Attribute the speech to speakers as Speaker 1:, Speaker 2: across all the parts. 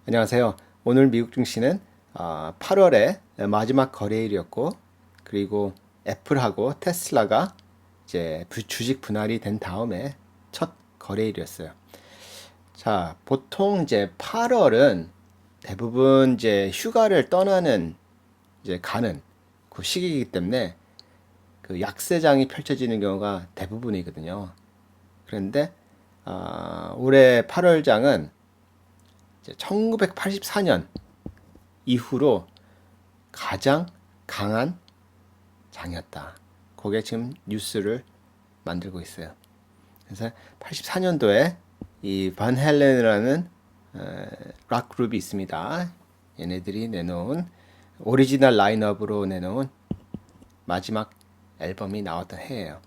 Speaker 1: 안녕하세요. 오늘 미국 증시는 8월에 마지막 거래일이었고, 그리고 애플하고 테슬라가 이제 주식 분할이 된 다음에 첫 거래일이었어요. 자, 보통 이제 8월은 대부분 이제 휴가를 떠나는 이제 가는 그 시기이기 때문에 그 약세장이 펼쳐지는 경우가 대부분이거든요. 그런데 올해 8월장은 1984년 이후로 가장 강한 장이었다. 그게 지금 뉴스를 만들고 있어요. 그래서 84년도에 이 반 헬렌이라는 락 그룹이 있습니다. 얘네들이 내놓은 오리지널 라인업으로 내놓은 마지막 앨범이 나왔던 해예요.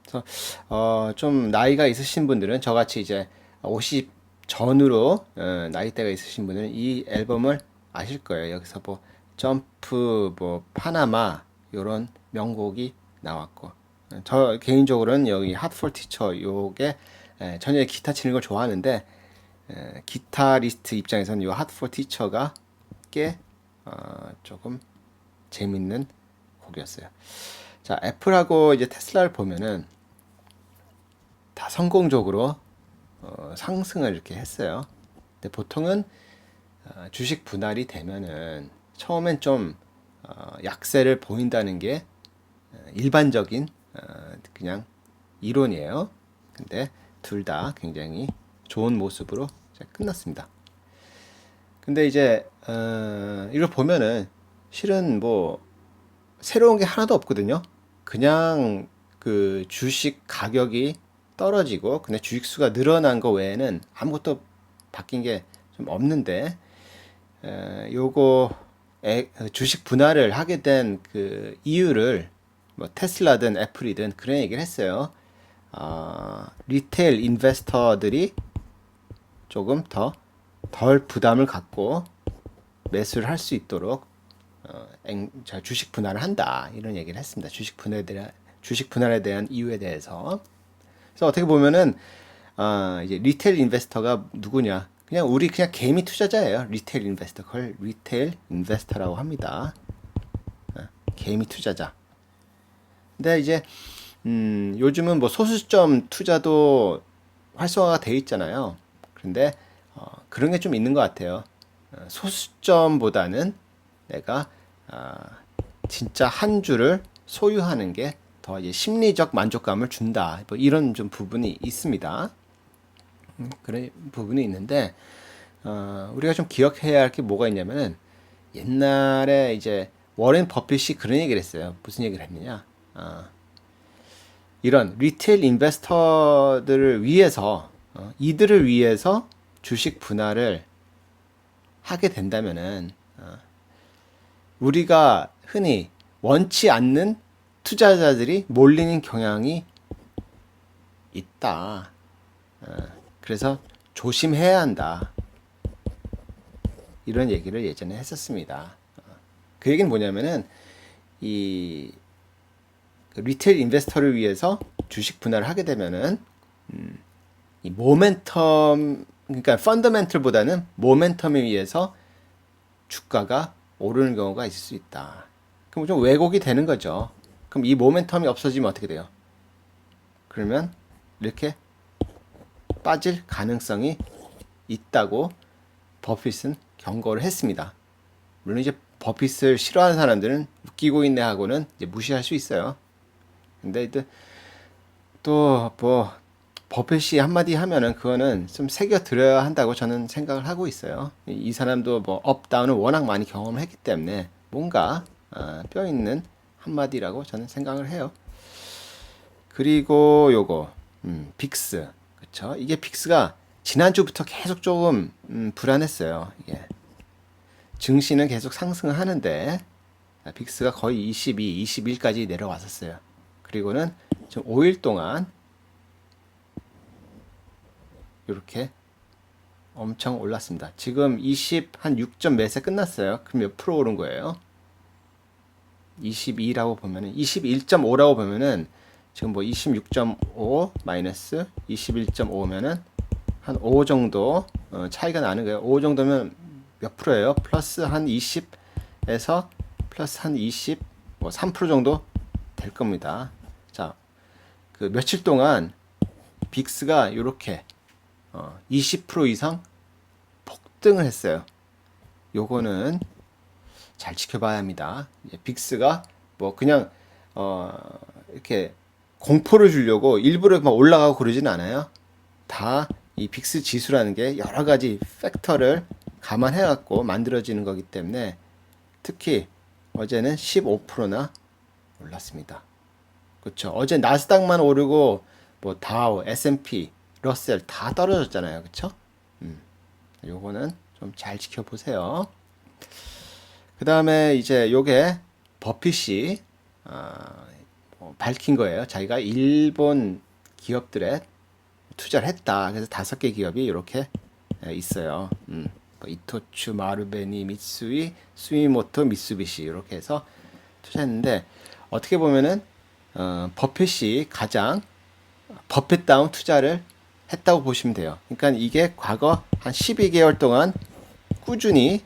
Speaker 1: 그래서 좀 나이가 있으신 분들은 저같이 이제 50 전후로 나이대가 있으신 분들은 이 앨범을 아실 거예요. 여기서 뭐 점프, 뭐 파나마 이런 명곡이 나왔고, 저 개인적으로는 여기 핫 포 티처 요게 전혀 기타 치는 걸 좋아하는데 기타리스트 입장에서는 요 핫 포 티처가 꽤 조금 재밌는 곡이었어요. 자, 애플하고 이제 테슬라를 보면은 다 성공적으로 상승을 이렇게 했어요. 근데 보통은 주식 분할이 되면은 처음엔 좀 약세를 보인다는 게 일반적인 그냥 이론이에요. 근데 둘 다 굉장히 좋은 모습으로 끝났습니다. 근데 이제 이걸 보면은 실은 뭐 새로운 게 하나도 없거든요. 그냥 그 주식 가격이 떨어지고 근데 주식수가 늘어난 거 외에는 아무것도 바뀐 게 좀 없는데 요거 주식 분할을 하게 된 그 이유를 뭐 테슬라든 애플이든 그런 얘기를 했어요. 리테일 인베스터들이 조금 더 덜 부담을 갖고 매수를 할 수 있도록 주식 분할을 한다 이런 얘기를 했습니다. 주식 분할에 대한 이유에 대해서. 그래서 어떻게 보면은 이제 리테일 인베스터가 누구냐? 그냥 우리 그냥 개미 투자자예요. 리테일 인베스터. 그걸 리테일 인베스터라고 합니다. 개미 투자자. 근데 이제 요즘은 뭐 소수점 투자도 활성화가 돼 있잖아요. 그런데 그런 게 좀 있는 것 같아요. 소수점보다는 내가 진짜 한 주를 소유하는 게 더 이제 심리적 만족감을 준다. 뭐 이런 좀 부분이 있습니다. 그런 부분이 있는데 우리가 좀 기억해야 할 게 뭐가 있냐면은 옛날에 이제 워렌 버핏이 그런 얘기를 했어요. 무슨 얘기를 했느냐? 이런 리테일 인베스터들을 위해서 이들을 위해서 주식 분할을 하게 된다면은 우리가 흔히 원치 않는 투자자들이 몰리는 경향이 있다. 그래서 조심해야 한다. 이런 얘기를 예전에 했었습니다. 그 얘기는 뭐냐면은 이 리테일 인베스터를 위해서 주식 분할을 하게 되면은 이 모멘텀 그러니까 펀더멘털보다는 모멘텀에 의해서 주가가 오르는 경우가 있을 수 있다. 그럼 좀 왜곡이 되는 거죠. 그럼 이 모멘텀이 없어지면 어떻게 돼요? 그러면 이렇게 빠질 가능성이 있다고 버핏은 경고를 했습니다. 물론 이제 버핏을 싫어하는 사람들은 웃기고 있네 하고는 이제 무시할 수 있어요. 근데 또 뭐 버핏이 한마디 하면은 그거는 좀 새겨 들어야 한다고 저는 생각을 하고 있어요. 이 사람도 뭐 업다운을 워낙 많이 경험을 했기 때문에 뭔가 뼈 있는 한마디라고 저는 생각을 해요. 그리고 요거 빅스 그쵸? 이게 빅스가 지난주부터 계속 조금 불안했어요. 이게 증시는 계속 상승을 하는데 빅스가 거의 22, 21까지 내려왔었어요. 그리고는 지금 5일 동안 이렇게 엄청 올랐습니다. 지금 한 6점 몇에 끝났어요. 그럼 몇 프로 오른 거예요? 22라고 보면은 21.5라고 보면은 지금 뭐 26.5 마이너스 21.5면은 한 5 정도 차이가 나는 거예요. 5 정도면 몇 프로예요? 플러스 한 20에서 플러스 한 20, 뭐 3% 정도 될 겁니다. 자, 그 며칠 동안 빅스가 이렇게 20% 이상 폭등을 했어요. 요거는 잘 지켜봐야 합니다. 빅스가 뭐 그냥 이렇게 공포를 주려고 일부러 막 올라가고 그러진 않아요. 다 이 빅스 지수라는 게 여러 가지 팩터를 감안해 갖고 만들어지는 거기 때문에 특히 어제는 15%나 올랐습니다. 그렇죠. 어제 나스닥만 오르고 뭐 다우, S&P, 러셀 다 떨어졌잖아요. 그렇죠? 요거는 좀 잘 지켜보세요. 그 다음에 이제 요게 버핏이 밝힌 거예요. 자기가 일본 기업들에 투자를 했다. 그래서 5개 기업이 이렇게 있어요. 뭐 이토츠, 마루베니, 미쓰이, 수미모토, 미쓰비시 이렇게 해서 투자했는데 어떻게 보면은 버핏이 가장 버핏다운 투자를 했다고 보시면 돼요. 그러니까 이게 과거 한 12개월 동안 꾸준히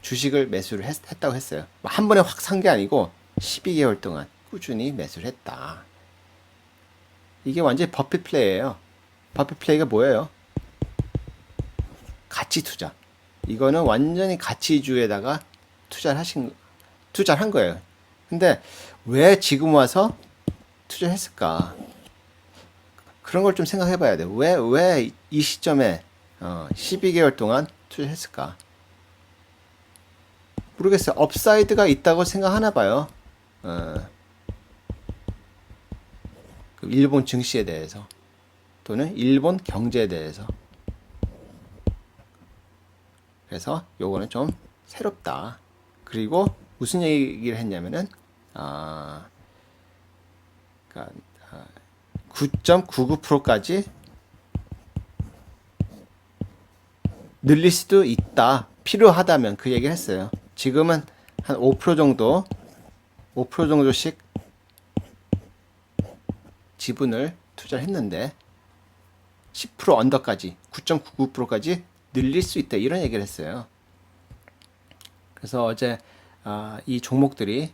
Speaker 1: 주식을 매수를 했다고 했어요. 한 번에 확 산 게 아니고 12개월 동안 꾸준히 매수를 했다. 이게 완전히 버핏 플레이예요. 버핏 플레이가 뭐예요? 가치 투자. 이거는 완전히 가치주에다가 투자를 한 거예요. 근데 왜 지금 와서 투자를 했을까? 그런 걸 좀 생각해 봐야 돼요. 왜 이 시점에 12개월 동안 투자를 했을까? 모르겠어요. 업사이드가 있다고 생각하나 봐요. 일본 증시에 대해서 또는 일본 경제에 대해서. 그래서 요거는 좀 새롭다. 그리고 무슨 얘기를 했냐면은 그러니까 9.99%까지 늘릴 수도 있다. 필요하다면 그 얘기를 했어요. 지금은 한 5% 정도씩 지분을 투자를 했는데 10% 언더까지 9.99%까지 늘릴 수 있다 이런 얘기를 했어요. 그래서 어제 이 종목들이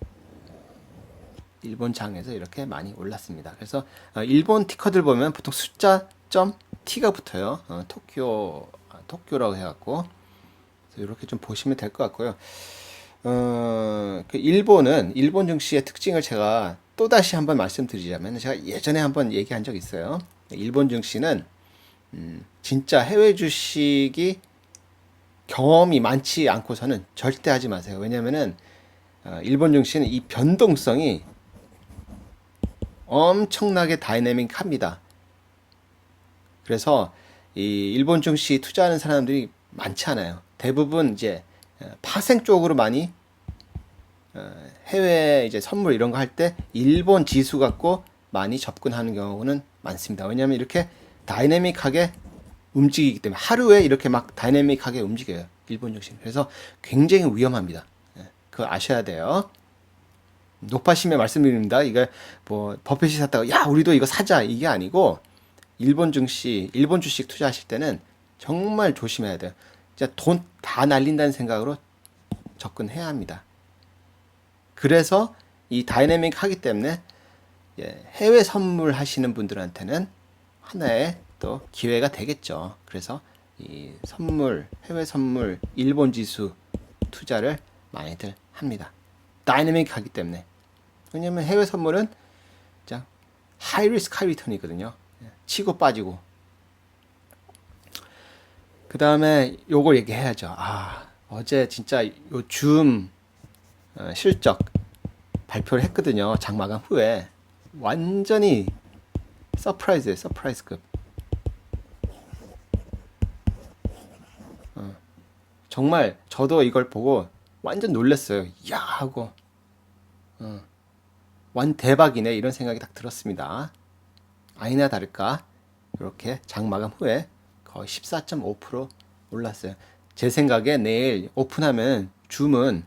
Speaker 1: 일본 장에서 이렇게 많이 올랐습니다. 그래서 일본 티커들 보면 보통 숫자 점 T가 붙어요. 토쿄라고 해갖고 이렇게 좀 보시면 될 것 같고요. 그 일본 증시의 특징을 제가 또 다시 한번 말씀드리자면 제가 예전에 한번 얘기한 적 있어요. 일본 증시는 진짜 해외 주식이 경험이 많지 않고서는 절대 하지 마세요. 왜냐면은 일본 증시는 이 변동성이 엄청나게 다이내믹합니다. 그래서 이 일본 증시 투자하는 사람들이 많지 않아요. 대부분 이제 파생 쪽으로 많이 해외 이제 선물 이런 거 할 때 일본 지수 갖고 많이 접근하는 경우는 많습니다. 왜냐하면 이렇게 다이내믹하게 움직이기 때문에 하루에 이렇게 막 다이내믹하게 움직여요. 일본 증시. 그래서 굉장히 위험합니다. 그거 아셔야 돼요. 높아심에 말씀드립니다. 이게 뭐 버핏이 샀다가 야 우리도 이거 사자 이게 아니고 일본 증시, 일본 주식 투자하실 때는 정말 조심해야 돼요. 진짜 돈 다 날린다는 생각으로 접근해야 합니다. 그래서 이 다이내믹 하기 때문에 해외 선물 하시는 분들한테는 하나의 또 기회가 되겠죠. 그래서 이 선물, 해외 선물, 일본 지수 투자를 많이들 합니다. 다이내믹 하기 때문에. 왜냐면 해외 선물은 진짜 하이 리스크 하이 리턴이거든요. 치고 빠지고. 그 다음에 요걸 얘기해야죠. 어제 진짜 요 줌 실적 발표를 했거든요. 장마감 후에. 완전히 서프라이즈예요. 서프라이즈급. 정말 저도 이걸 보고 완전 놀랐어요. 야 하고 완 대박이네 이런 생각이 딱 들었습니다. 아니나 다를까 이렇게 장마감 후에 거의 14.5% 올랐어요. 제 생각에 내일 오픈하면 줌은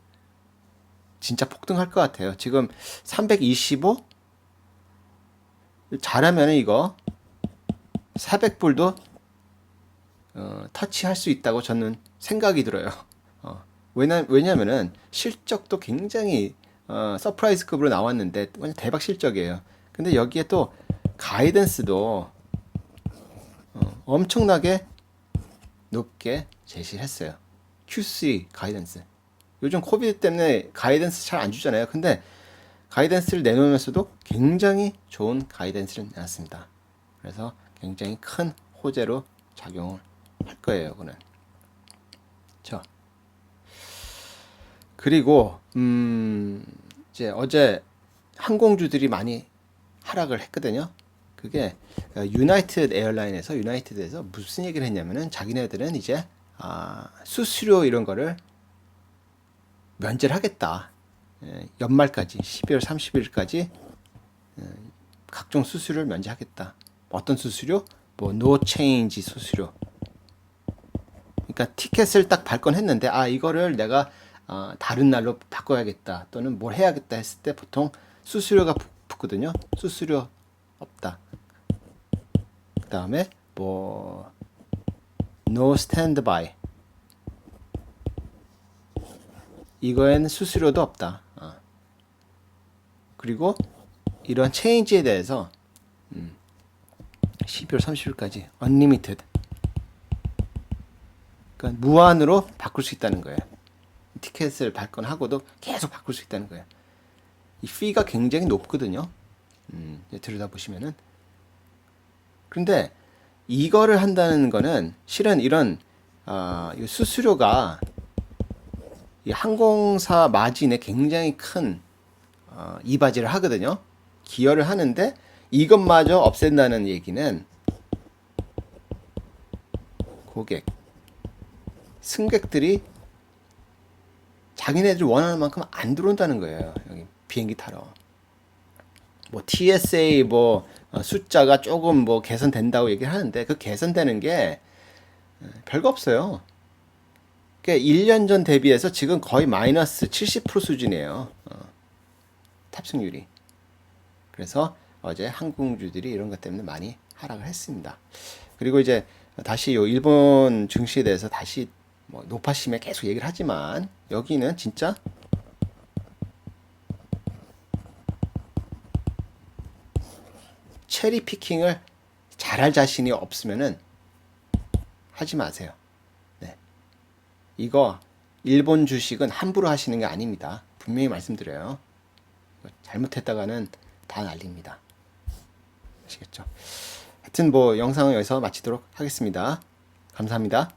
Speaker 1: 진짜 폭등할 것 같아요. 지금 325 잘하면 이거 400불도 터치할 수 있다고 저는 생각이 들어요. 왜냐면은 실적도 굉장히 서프라이즈급으로 나왔는데 완전 대박 실적이에요. 근데 여기에 또 가이던스도 엄청나게 높게 제시를 했어요. Q3 가이던스. 요즘 코비드 때문에 가이던스 잘 안 주잖아요. 근데 가이던스를 내놓으면서도 굉장히 좋은 가이던스를 내놨습니다. 그래서 굉장히 큰 호재로 작용을 할 거예요, 그는. 자, 그리고 이제 어제 항공주들이 많이 하락을 했거든요. 그게 유나이티드에서 무슨 얘기를 했냐면은 자기네들은 이제 수수료 이런 거를 면제를 하겠다. 연말까지 12월 30일까지 각종 수수료를 면제하겠다. 어떤 수수료? 뭐 no change 수수료. 그러니까 티켓을 딱 발권했는데 이거를 내가 다른 날로 바꿔야겠다 또는 뭘 해야겠다 했을 때 보통 수수료가 붙거든요. 수수료 없다. 그 다음에 뭐 no standby 이거에는 수수료도 없다. 그리고 이런 체인지에 대해서 12월 30일까지 unlimited 그러니까 무한으로 바꿀 수 있다는 거예요. 티켓을 발권하고도 계속 바꿀 수 있다는 거예요. 이 fee가 굉장히 높거든요. 들여다보시면은. 그런데 이거를 한다는 거는 실은 이런 이 수수료가 이 항공사 마진에 굉장히 큰 이바지를 하거든요. 기여를 하는데 이것마저 없앤다는 얘기는 고객, 승객들이 자기네들 원하는 만큼 안 들어온다는 거예요. 여기 비행기 타러. 뭐 TSA 뭐 숫자가 조금 뭐 개선된다고 얘기를 하는데 그 개선되는 게 별거 없어요. 그러니까 1년 전 대비해서 지금 거의 마이너스 70% 수준이에요. 탑승률이. 그래서 어제 항공주들이 이런 것 때문에 많이 하락을 했습니다. 그리고 이제 다시 요 일본 증시에 대해서 다시 뭐 노파심에 계속 얘기를 하지만 여기는 진짜 체리 피킹을 잘할 자신이 없으면은 하지 마세요. 네. 이거 일본 주식은 함부로 하시는 게 아닙니다. 분명히 말씀드려요. 잘못했다가는 다 날립니다. 아시겠죠? 하여튼 뭐 영상을 여기서 마치도록 하겠습니다. 감사합니다.